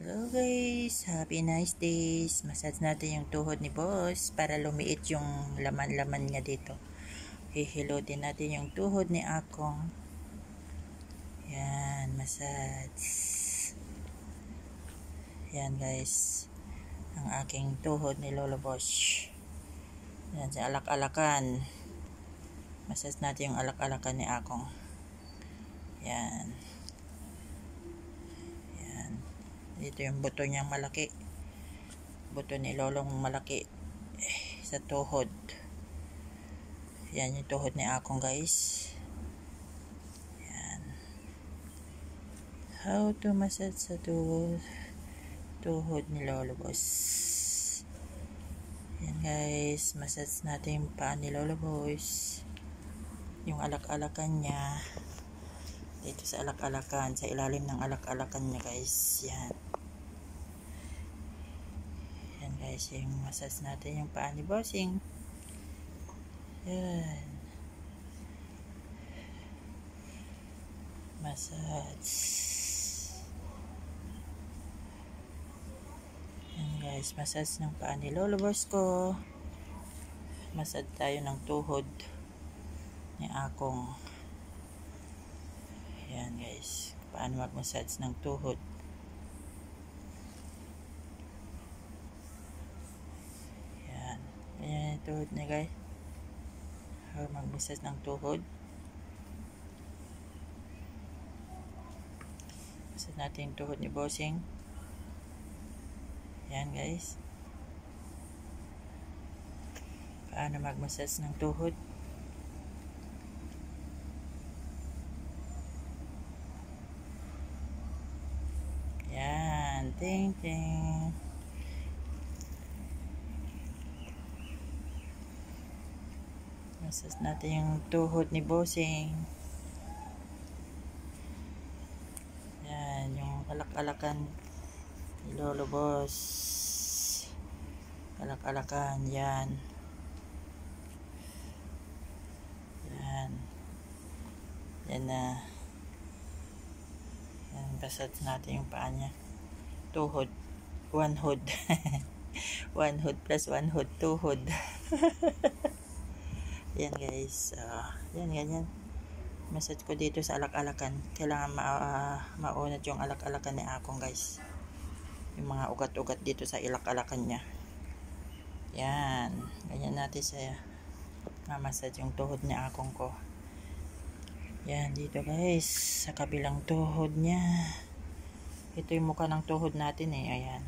Hello guys, happy nice days. Massage natin yung tuhod ni boss para lumiit yung laman-laman niya dito. Hihilutin natin yung tuhod ni Akong. Yan, massage. Yan guys, ang aking tuhod ni Lolo Boss. Yan, sa alak-alakan. Massage natin yung alak-alakan ni Akong. Yan. Dito yung buto niyang malaki. Buto ni Lolong malaki sa tuhod. Yan yung tuhod ni Akong guys. Yan. How to massage sa tuhod ni Lolo Boss. Yan guys, massage natin yung paa ni Lolo Boss. Yung alak-alakan niya. Dito sa alak-alakan, sa ilalim ng alak-alakan niya guys. Yan. Yan guys, yung massage natin yung paa ni Bossing. Yan. Massage. Yan guys, massage ng paa ni Lolo Boss ko. Massage tayo ng tuhod ni Akong. Yan guys, paano mag-massage ng tuhod. Yan, yan yung tuhod niya guys. How mag-massage ng tuhod. Massage natin yung tuhod ni Bossing. Yan guys. Paano mag-massage ng tuhod. Yan, ting ting. Massage natin yung tuhod ni Bossing. Yan, yung alak-alakan ni Lolo Boss. Alak-alakan, yan. Yan. Yan na. Yan, massage natin yung paa niya. Tuhod. One hood. One hood plus one hood. Tuhod. Yan guys. Yan, ganyan. Massage ko dito sa alak-alakan. Kailangan maunat yung alak-alakan ni Akong guys. Yung mga ugat-ugat dito sa alak-alakan niya. Yan. Ganyan natin sa massage yung tuhod ni Akong ko. Yan, dito guys. Sa kabilang tuhod niya. Ito yung mukha ng tuhod natin eh. Ayan.